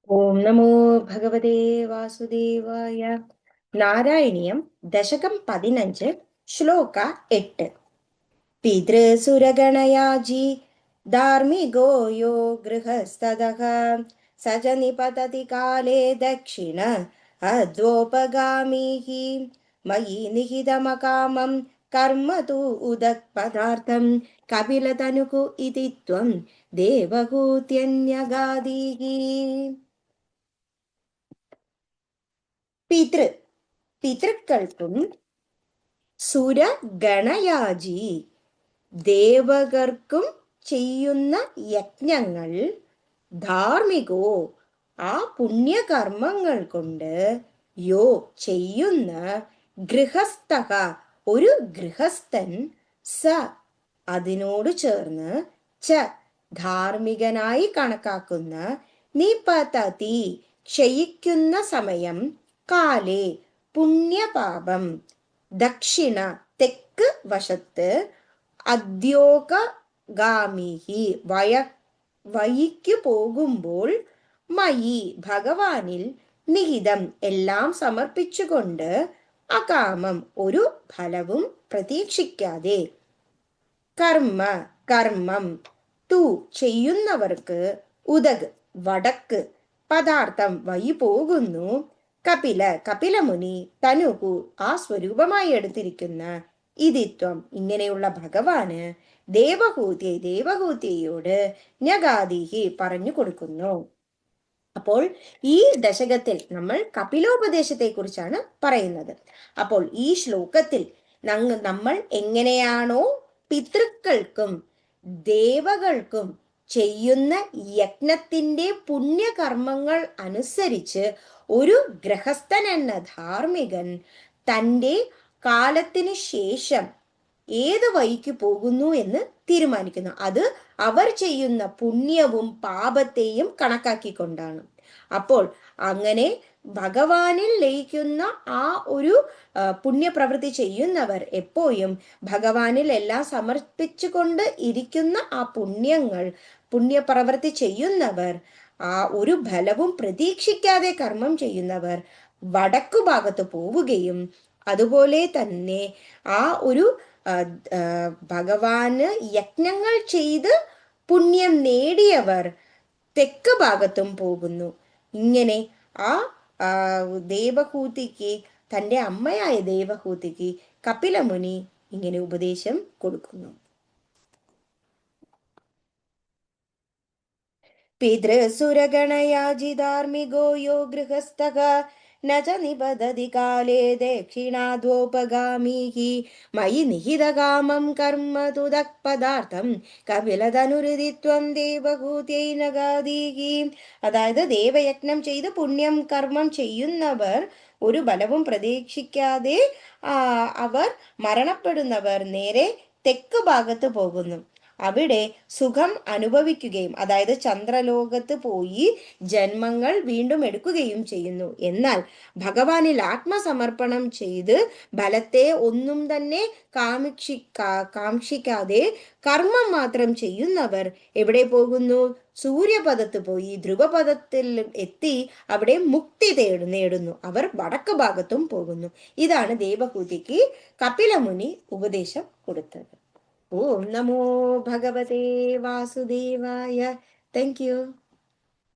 ഓം നമോ ഭഗവതേ വാസുദേവായ. നാരായണീയം ദശകം 15 ശ്ലോക 8. പിതൃസുരഗണയാജി ധാർമ്മികോ യോ ഗൃഹസ്ഥതഃ സജ നിപതതി കാലേ ദക്ഷിണ അദ്വോപഗാമീ മയി നിഹിതമകാമം കർമ്മ തു ഉദക് പദാർത്ഥം കപിലതനുകു ഇതി ത്വം ദേവഹൂത്യന്യഗാദീഹി. പിതൃ പിതൃക്കൾക്കും സുരഗണയാജി ദേവകർക്കും ചെയ്യുന്ന യജ്ഞങ്ങൾ ധാർമ്മികോ ആ പുണ്യകർമ്മങ്ങൾ കൊണ്ട് യോ ചെയ്യുന്ന ഗൃഹസ്ഥ ഒരു ഗൃഹസ്ഥൻ സ അതിനോട് ചേർന്ന് ച ധാർമ്മികനായി കണക്കാക്കുന്ന നിപതതി ക്ഷയിക്കുന്ന സമയം കാലേ പുണ്യപാപം ദക്ഷിണ തെക്ക് വശത്ത് അദ്യോഗാമിഹി വഴിക്കു പോകുമ്പോൾ മയി ഭഗവാനിൽ നിഹിതം എല്ലാം സമർപ്പിച്ചുകൊണ്ട് അകാമം ഒരു ഫലവും പ്രതീക്ഷിക്കാതെ കർമ്മം തു ചെയ്യുന്നവർക്ക് ഉദക് വടക്ക് പദാർത്ഥം വഴി പോകുന്നു കപിലമുനി തനുകു ആ സ്വരൂപമായി എടുത്തിരിക്കുന്ന ഇതിത്വം ഇങ്ങനെയുള്ള ഭഗവാന് ദേവഹൂതിയോട് ന്യഗാദിഹി പറഞ്ഞു കൊടുക്കുന്നു. അപ്പോൾ ഈ ദശകത്തിൽ നമ്മൾ കപിലോപദേശത്തെ കുറിച്ചാണ് പറയുന്നത്. അപ്പോൾ ഈ ശ്ലോകത്തിൽ നമ്മൾ എങ്ങനെയാണോ പിതൃക്കൾക്കും ദേവകൾക്കും ചെയ്യുന്ന യജ്ഞത്തിന്റെ പുണ്യകർമ്മങ്ങൾ അനുസരിച്ച് ഒരു ഗൃഹസ്ഥൻ എന്ന ധാർമ്മികൻ തൻ്റെ കാലത്തിന് ശേഷം ഏത് വഴിക്ക് പോകുന്നു എന്ന് തീരുമാനിക്കുന്നു. അത് അവർ ചെയ്യുന്ന പുണ്യവും പാപത്തെയും കണക്കാക്കിക്കൊണ്ടാണ്. അപ്പോൾ അങ്ങനെ ഭഗവാനിൽ ലയിക്കുന്ന ആ ഒരു പുണ്യപ്രവൃത്തി ചെയ്യുന്നവർ എപ്പോഴും ഭഗവാനിൽ എല്ലാം സമർപ്പിച്ചുകൊണ്ട് ഇരിക്കുന്ന ആ പുണ്യപ്രവൃത്തി ചെയ്യുന്നവർ ആ ഒരു ഫലവും പ്രതീക്ഷിക്കാതെ കർമ്മം ചെയ്യുന്നവർ വടക്കു ഭാഗത്ത് പോവുകയും അതുപോലെ തന്നെ ആ ഒരു ഭഗവാന് യജ്ഞങ്ങൾ ചെയ്ത് പുണ്യം നേടിയവർ തെക്ക് ഭാഗത്തും പോകുന്നു. ഇങ്ങനെ ആ ദേവഹൂതിക്ക് തൻ്റെ അമ്മയായ ദേവഹൂതിക്ക് കപിലമുനി ഇങ്ങനെ ഉപദേശം കൊടുക്കുന്നു. പിതൃസുരഗണയാജിധാർമ്മികോ യോ ഗൃഹസ്ഥഃ ന ച നിബദതി കാലേ ദക്ഷിണാദ്വോപഗാമീ മയി നിഹിതകാമം കർമ്മ തുദക് പദാർത്ഥം കപിലതനുരുതിത്വം ദേവഹൂത്യൈ നഗാദീഹി. അതായത് ദേവയജ്ഞം ചെയ്ത് പുണ്യം കർമ്മം ചെയ്യുന്നവർ ഒരു ബലവും പ്രതീക്ഷിക്കാതെ അവർ മരണപ്പെടുന്നവർ നേരെ തെക്ക് ഭാഗത്ത് പോകുന്നു. അവിടെ സുഖം അനുഭവിക്കുകയും അതായത് ചന്ദ്രലോകത്ത് പോയി ജന്മങ്ങൾ വീണ്ടും എടുക്കുകയും ചെയ്യുന്നു. എന്നാൽ ഭഗവാനിൽ ആത്മസമർപ്പണം ചെയ്ത് ഫലത്തെ ഒന്നും തന്നെ കാക്ഷിക്കാതെ കർമ്മം മാത്രം ചെയ്യുന്നവർ എവിടെ പോകുന്നു? സൂര്യപദത്ത് പോയി ധ്രുവപദത്തിൽ എത്തി അവിടെ മുക്തി നേടുന്നു. അവർ വടക്ക് ഭാഗത്തും പോകുന്നു. ഇതാണ് ദേവഹൂതിക്ക് കപിലമുനി ഉപദേശം കൊടുത്തത്. ഓം നമോ ഭഗവതേ വാസുദേവായ. Thank you.